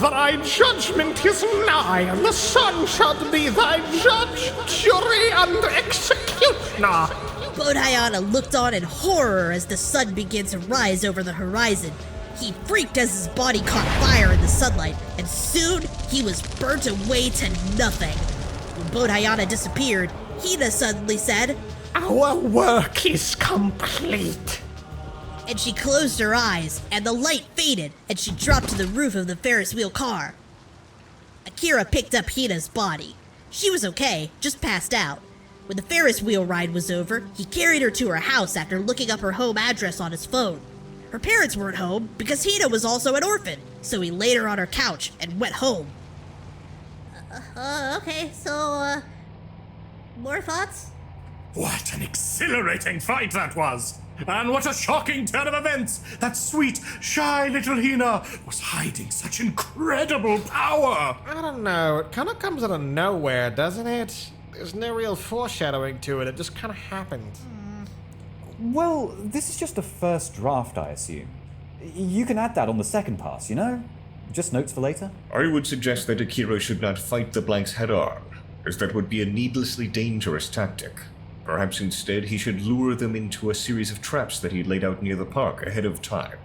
Thy judgment is nigh, and the sun shall be thy judge, jury, and executioner. Baudhayana looked on in horror as the sun began to rise over the horizon. He freaked as his body caught fire in the sunlight, and soon he was burnt away to nothing. When Baudhayana disappeared, Hina suddenly said, Our work is complete. and she closed her eyes, and the light faded, and she dropped to the roof of the Ferris wheel car. Akira picked up Hina's body. She was okay, just passed out. When the Ferris wheel ride was over, he carried her to her house after looking up her home address on his phone. Her parents weren't home because Hina was also an orphan, so he laid her on her couch and went home. Okay, so, more thoughts? What an exhilarating fight that was! And what a shocking turn of events! That sweet, shy little Hina was hiding such incredible power! I don't know, it kind of comes out of nowhere, doesn't it? There's no real foreshadowing to it, it just kind of happened. Well, this is just a first draft, I assume. You can add that on the second pass, you know? Just notes for later? I would suggest that Akira should not fight the blanks head-on, as that would be a needlessly dangerous tactic. Perhaps instead he should lure them into a series of traps that he laid out near the park ahead of time.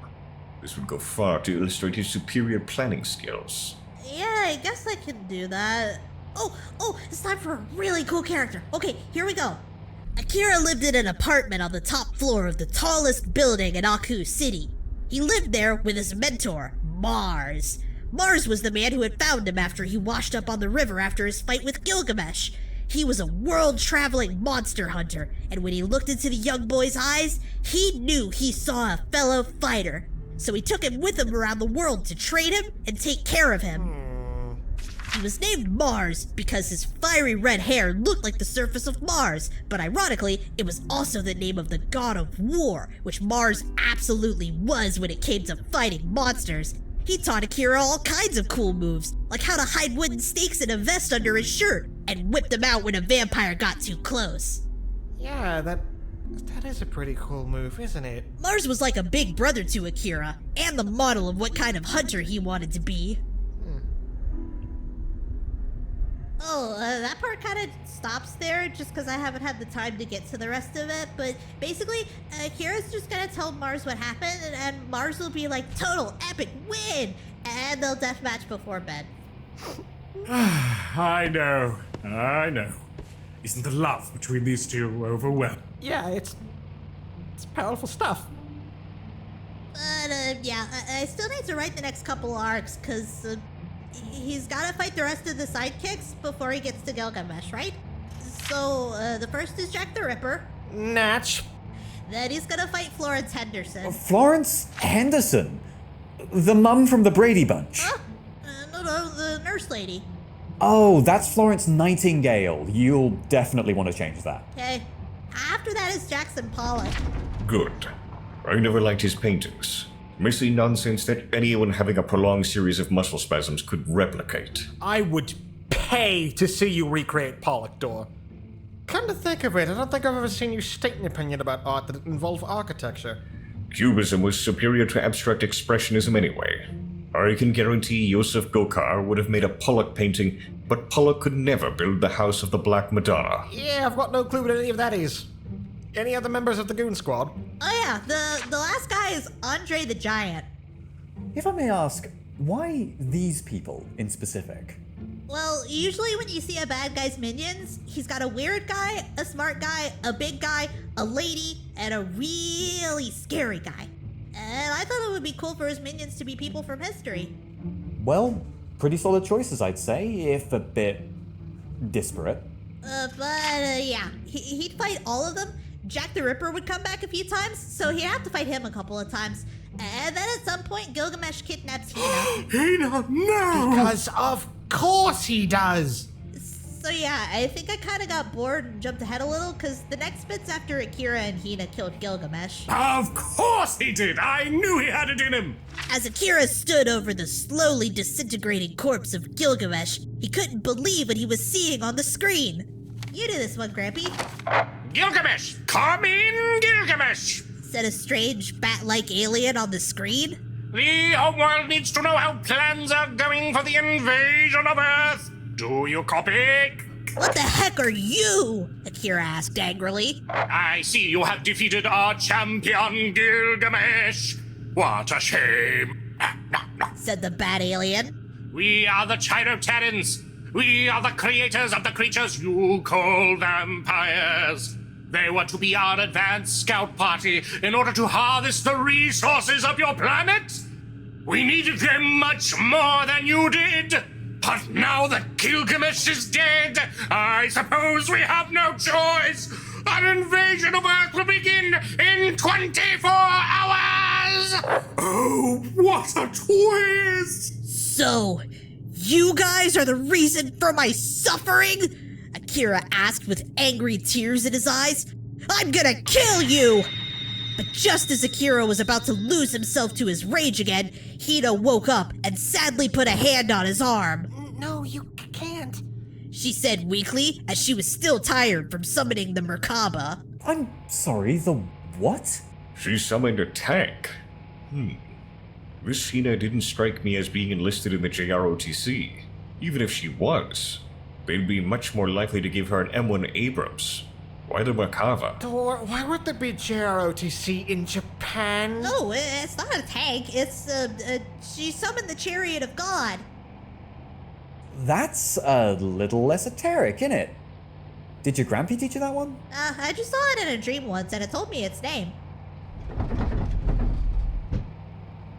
This would go far to illustrate his superior planning skills. Yeah, I guess I can do that. Oh, it's time for a really cool character. Okay, here we go. Akira lived in an apartment on the top floor of the tallest building in Aku City. He lived there with his mentor, Mars. Mars was the man who had found him after he washed up on the river after his fight with Gilgamesh. He was a world-traveling monster hunter, and when he looked into the young boy's eyes, he knew he saw a fellow fighter. So he took him with him around the world to train him and take care of him. He was named Mars because his fiery red hair looked like the surface of Mars, but ironically, it was also the name of the god of war, which Mars absolutely was when it came to fighting monsters. He taught Akira all kinds of cool moves, like how to hide wooden stakes in a vest under his shirt, and whip them out when a vampire got too close. Yeah, that is a pretty cool move, isn't it? Mars was like a big brother to Akira, and the model of what kind of hunter he wanted to be. Oh, that part kind of stops there just because I haven't had the time to get to the rest of it. But basically, Kira's just gonna tell Mars what happened, and Mars will be like, total epic win! And they'll deathmatch before bed. I know. Isn't the love between these two overwhelming? Yeah, it's powerful stuff. But, yeah, I still need to write the next couple arcs, because he's got to fight the rest of the sidekicks before he gets to Gilgamesh, right? So, the first is Jack the Ripper. Natch. Then he's gonna fight Florence Henderson. Florence Henderson? The mum from the Brady Bunch? Huh? No, the nurse lady. Oh, that's Florence Nightingale. You'll definitely want to change that. Okay. After that is Jackson Pollock. Good. I never liked his paintings. Messy nonsense that anyone having a prolonged series of muscle spasms could replicate. I would pay to see you recreate Pollock Door. Come to think of it, I don't think I've ever seen you state an opinion about art that involved architecture. Cubism was superior to abstract expressionism anyway. I can guarantee Joseph Gokar would have made a Pollock painting, but Pollock could never build the House of the Black Madonna. Yeah, I've got no clue what any of that is. Any other members of the Goon Squad? Oh yeah, the last guy is Andre the Giant. If I may ask, why these people in specific? Well, usually when you see a bad guy's minions, he's got a weird guy, a smart guy, a big guy, a lady, and a really scary guy. And I thought it would be cool for his minions to be people from history. Well, pretty solid choices, I'd say, if a bit disparate. Yeah, he'd fight all of them. Jack the Ripper would come back a few times, so he'd have to fight him a couple of times. And then at some point, Gilgamesh kidnaps Hina. Hina, no! Because of course he does! So yeah, I think I kind of got bored and jumped ahead a little, because the next bit's after Akira and Hina killed Gilgamesh. Of course he did! I knew he had it in him! As Akira stood over the slowly disintegrating corpse of Gilgamesh, he couldn't believe what he was seeing on the screen. You do this one, Grampy. Gilgamesh! Come in, Gilgamesh! Said a strange bat-like alien on the screen. The homeworld needs to know how plans are going for the invasion of Earth. Do you copy? What the heck are you? Akira asked angrily. I see you have defeated our champion, Gilgamesh. What a shame. Said the bat alien. We are the Chiroterrans. We are the creators of the creatures you call vampires. They were to be our advanced scout party in order to harvest the resources of your planet. We needed them much more than you did. But now that Gilgamesh is dead, I suppose we have no choice. Our invasion of Earth will begin in 24 hours! Oh, what a twist! So, you guys are the reason for my suffering? Akira asked with angry tears in his eyes. I'm gonna kill you! But just as Akira was about to lose himself to his rage again, Hina woke up and sadly put a hand on his arm. No, you can't. She said weakly, as she was still tired from summoning the Merkaba. I'm sorry, the what? She summoned a tank. This Hina didn't strike me as being enlisted in the JROTC. Even if she was, they'd be much more likely to give her an M1 Abrams. Why the Merkava? Door, why would there be JROTC in Japan? No, it's not a tank. It's, she summoned the Chariot of God. That's a little esoteric, innit? Did your Grampy teach you that one? I just saw it in a dream once, and it told me its name.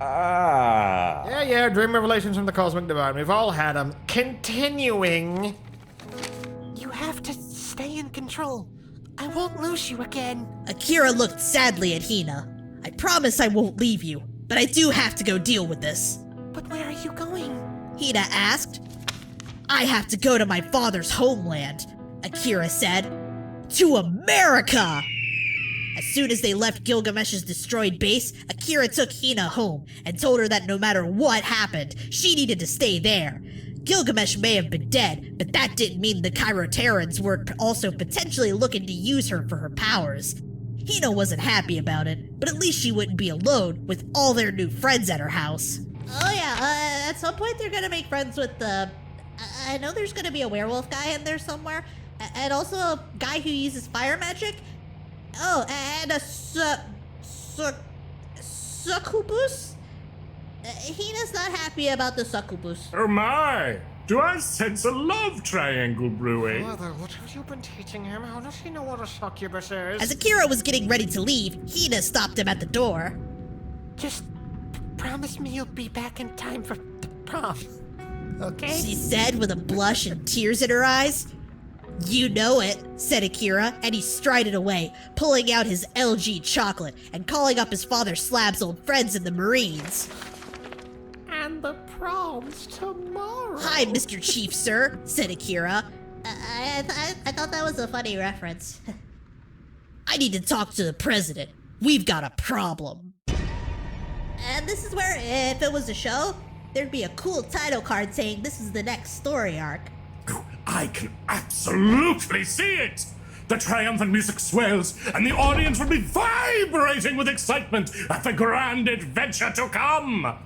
Yeah, dream revelations from the Cosmic Divine. We've all had them. Continuing. You have to stay in control. I won't lose you again. Akira looked sadly at Hina. I promise I won't leave you, but I do have to go deal with this. But where are you going? Hina asked. I have to go to my father's homeland, Akira said. To America! As soon as they left Gilgamesh's destroyed base, Akira took Hina home and told her that no matter what happened, she needed to stay there. Gilgamesh may have been dead, but that didn't mean the Chiroterrans weren't also potentially looking to use her for her powers. Hina wasn't happy about it, but at least she wouldn't be alone with all their new friends at her house. Oh yeah, at some point they're gonna make friends with I know there's gonna be a werewolf guy in there somewhere, and also a guy who uses fire magic. Oh, and a succubus? Hina's not happy about the succubus. Oh my! Do I sense a love triangle brewing? Mother, what have you been teaching him? How does he know what a succubus is? As Akira was getting ready to leave, Hina stopped him at the door. Just promise me you'll be back in time for the prom. Okay? She said with a blush and tears in her eyes. You know it, said Akira, and he strided away, pulling out his LG chocolate and calling up his father Slab's old friends in the Marines. And the prom's tomorrow. Hi, Mr. Chief, sir, said Akira. I thought that was a funny reference. I need to talk to the president. We've got a problem. And this is where, if it was a show, there'd be a cool title card saying this is the next story arc. I can absolutely see it! The triumphant music swells, and the audience will be vibrating with excitement at the grand adventure to come!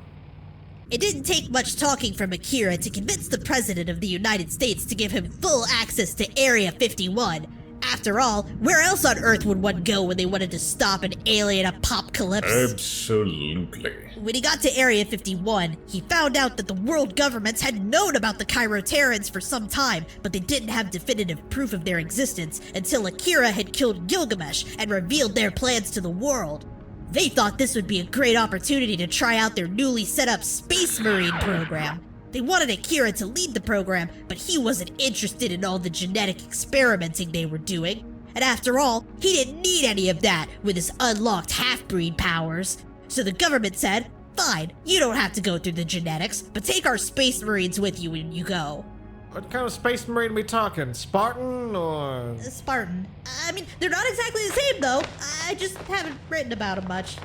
It didn't take much talking from Akira to convince the President of the United States to give him full access to Area 51. After all, where else on Earth would one go when they wanted to stop an alien apocalypse? Absolutely. When he got to Area 51, he found out that the world governments had known about the Chiroterrans for some time, but they didn't have definitive proof of their existence until Akira had killed Gilgamesh and revealed their plans to the world. They thought this would be a great opportunity to try out their newly set up Space Marine program. They wanted Akira to lead the program, but he wasn't interested in all the genetic experimenting they were doing. And after all, he didn't need any of that with his unlocked half-breed powers. So the government said, fine, you don't have to go through the genetics, but take our Space Marines with you when you go. What kind of space marine we talking? Spartan or... Spartan. I mean, they're not exactly the same though. I just haven't written about them much.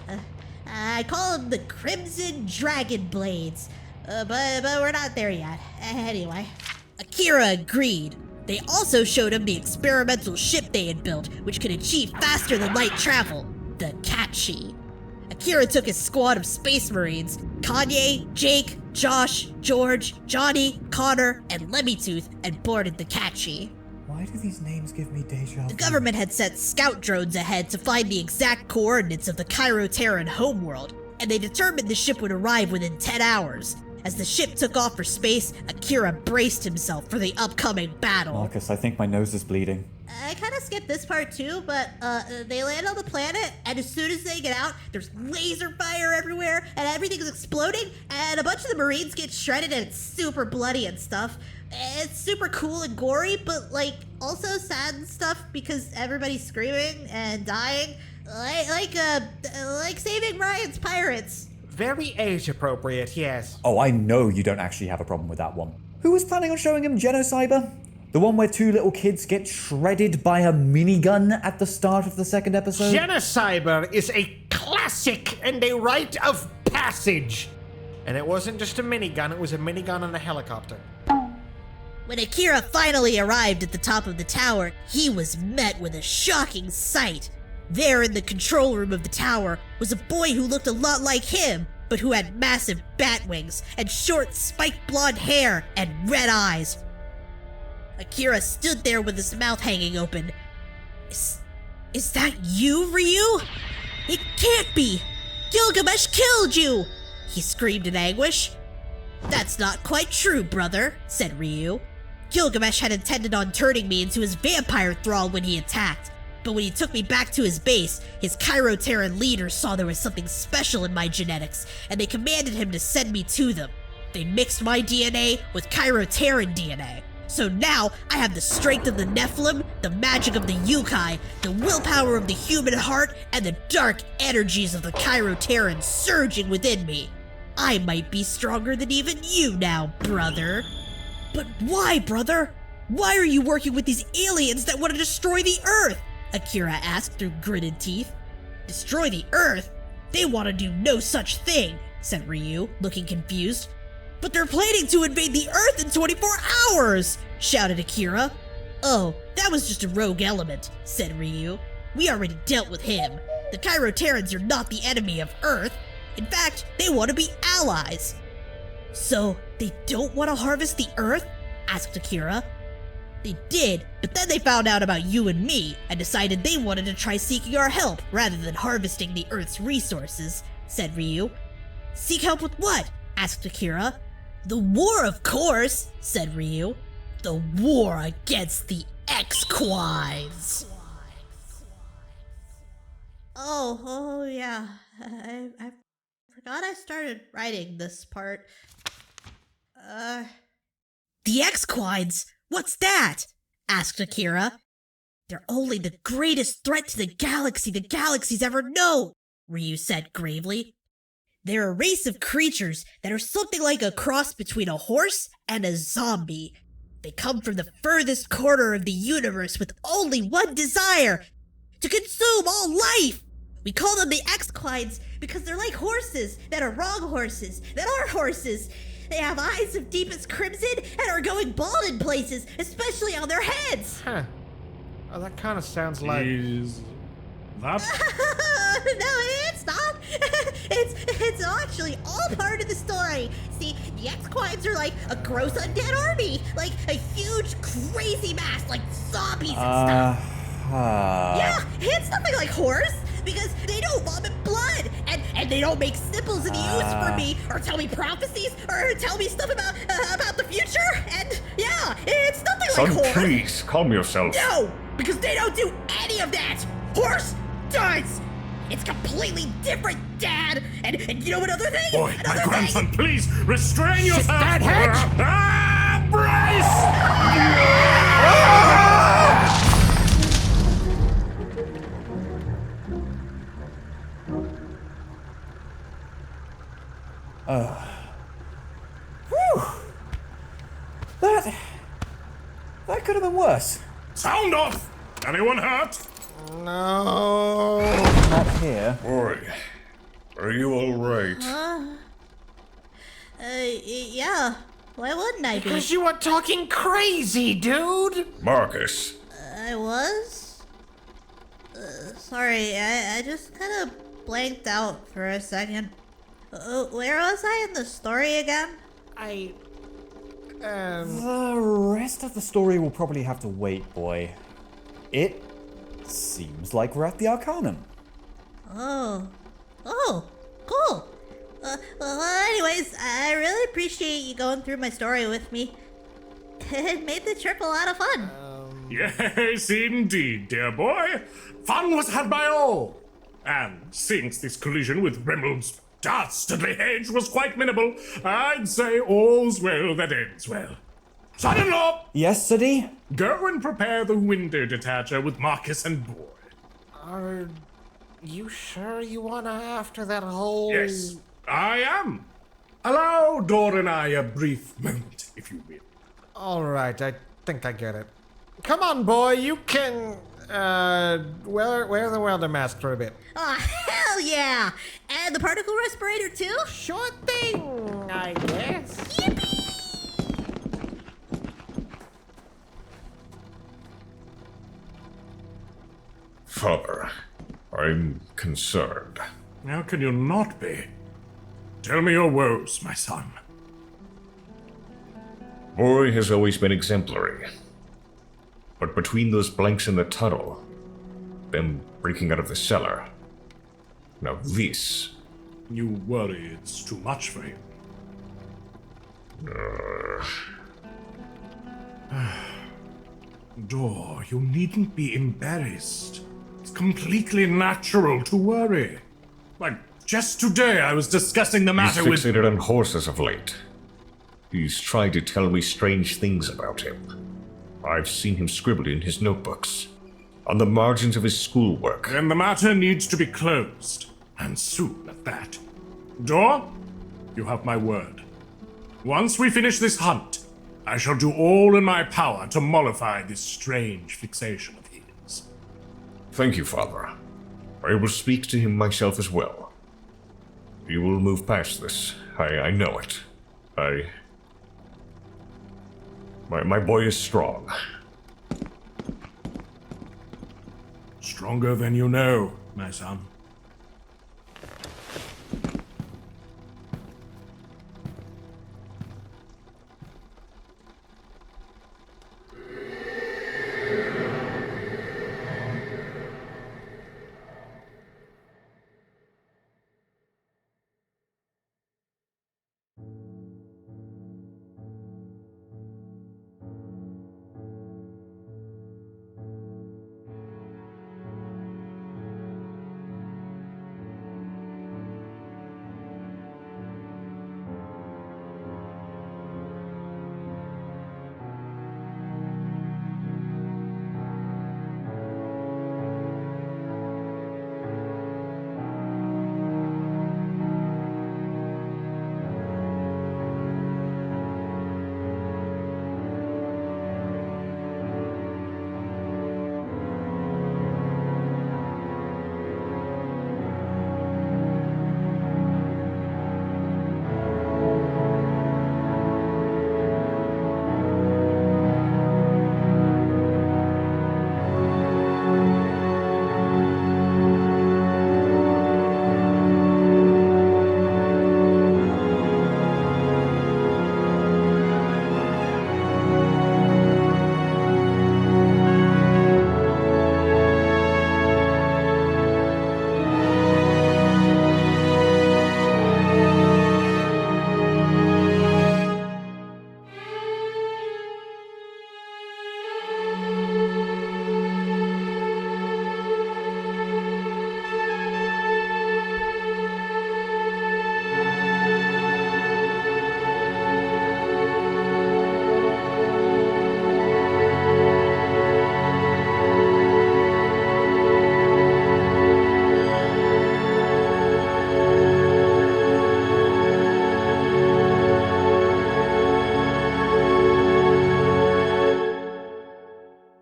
I call them the Crimson Dragon Blades. But we're not there yet. Anyway. Akira agreed. They also showed him the experimental ship they had built, which could achieve faster than light travel, the Catchy. Akira took his squad of Space Marines, Kanye, Jake, Josh, George, Johnny, Connor, and Lemmitooth, and boarded the Catchy. Why do these names give me deja vu? The government had sent scout drones ahead to find the exact coordinates of the Chiroterran homeworld, and they determined the ship would arrive within 10 hours. As the ship took off for space, Akira braced himself for the upcoming battle. Marcus, I think my nose is bleeding. I kind of skipped this part too, but they land on the planet, and as soon as they get out, there's laser fire everywhere, and everything's exploding, and a bunch of the Marines get shredded, and it's super bloody and stuff. It's super cool and gory, but like also sad and stuff because everybody's screaming and dying, like Saving Ryan's Pirates. Very age-appropriate, yes. Oh, I know you don't actually have a problem with that one. Who was planning on showing him Genocyber? The one where two little kids get shredded by a minigun at the start of the second episode? Genocyber is a classic and a rite of passage. And it wasn't just a minigun, it was a minigun and a helicopter. When Akira finally arrived at the top of the tower, he was met with a shocking sight. There in the control room of the tower was a boy who looked a lot like him, but who had massive bat wings and short spiked blonde hair and red eyes. Akira stood there with his mouth hanging open. Is that you, Ryu? It can't be! Gilgamesh killed you! He screamed in anguish. That's not quite true, brother, said Ryu. Gilgamesh had intended on turning me into his vampire thrall when he attacked. But when he took me back to his base, his Chiroterran leaders saw there was something special in my genetics, and they commanded him to send me to them. They mixed my DNA with Chiroterran DNA. So now, I have the strength of the Nephilim, the magic of the Yokai, the willpower of the human heart, and the dark energies of the Chiroterran surging within me. I might be stronger than even you now, brother. But why, brother? Why are you working with these aliens that want to destroy the Earth? Akira asked through gritted teeth. Destroy the Earth? They want to do no such thing, said Ryu, looking confused. But they're planning to invade the Earth in 24 hours, shouted Akira. Oh, that was just a rogue element, said Ryu. We already dealt with him. The Chiroterrans are not the enemy of Earth. In fact, they want to be allies. So, they don't want to harvest the Earth? asked Akira. They did, but then they found out about you and me and decided they wanted to try seeking our help rather than harvesting the Earth's resources, said Ryu. Seek help with what? Asked Akira. The war, of course, said Ryu. The war against the X-Quides. Oh yeah. I forgot I started writing this part. The X-Quides? What's that? Asked Akira. They're only the greatest threat to the galaxy's ever known, Ryu said gravely. They're a race of creatures that are something like a cross between a horse and a zombie. They come from the furthest corner of the universe with only one desire: to consume all life. We call them the X-Quides because they're like horses that are wrong horses, that are horses. They have eyes of deepest crimson and are going bald in places, especially on their heads. Huh. Oh, that kind of sounds like... Is that? No, it's not. It's actually all part of the story. See, the X-Quides are like a gross undead army, like a huge crazy mass, like zombies and stuff. Yeah, it's nothing like horse, because they don't vomit blood, and they don't make snipples in use for me, or tell me prophecies, or tell me stuff about the future, and yeah, it's nothing like Son, horse. please, calm yourself. No, because they don't do any of that. Horse does. It's completely different, Dad. And you know another thing? Boy, Another my thing? grandson, please restrain yourself! that hedge! That could have been worse. Sound off! Anyone hurt? No. Not here. Boy, are you alright? Yeah. Why wouldn't I be? Because you were talking crazy, dude. Marcus, I was? Sorry, I just kind of blanked out for a second. Where was I in the story again? The rest of the story will probably have to wait, boy. It seems like we're at the Arcanum. Oh, cool. Well, anyways, I really appreciate you going through my story with me. It made the trip a lot of fun. Yes, indeed, dear boy. Fun was had by all. And since this collision with Remmel's dastardly hedge was quite minimal, I'd say all's well that ends well. Son-in-law, Yes, Sadi? go and prepare the window detacher with Marcus and boy. Are you sure you want to after that whole... Yes, I am. Allow Dor and I a brief moment, if you will. All right, I think I get it. Come on, boy, you can... wear the welder mask for a bit. Oh, hell yeah! And the particle respirator too? Sure thing, I guess. Father, I'm concerned. How can you not be? Tell me your woes, my son. Boy has always been exemplary. But between those blanks in the tunnel, them breaking out of the cellar, now this... You worry it's too much for him. Dor, you needn't be embarrassed. It's completely natural to worry. Like, just today I was discussing the He's matter with... fixated on horses of late. He's tried to tell me strange things about him. I've seen him scribble in his notebooks, on the margins of his schoolwork. Then the matter needs to be closed. And soon at that. Dor, you have my word. Once we finish this hunt, I shall do all in my power to mollify this strange fixation of his. Thank you, Father. I will speak to him myself as well. You will move past this. I know it. My boy is strong. Stronger than you know, my son.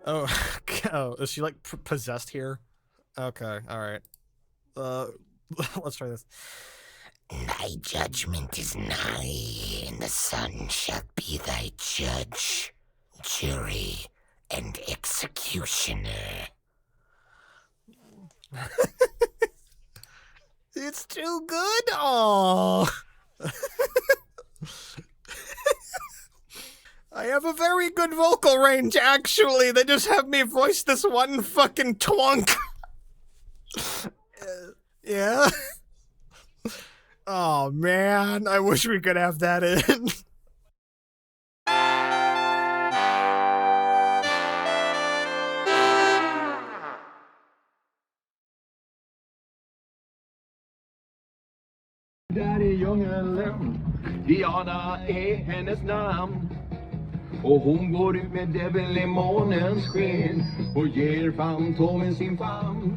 Oh, oh, is she like possessed here? Okay, all right. Let's try this. Thy judgment is nigh, and the sun shall be thy judge, jury, and executioner. It's too good. Oh. I have a very good vocal range, actually. They just have me voice this one fucking twunk. Yeah. Oh, man. I wish we could have that in. Där i djungeln, Diana är hennes namn. Och hon går ut med Devil i månens sken och ger Fantomen sin famn.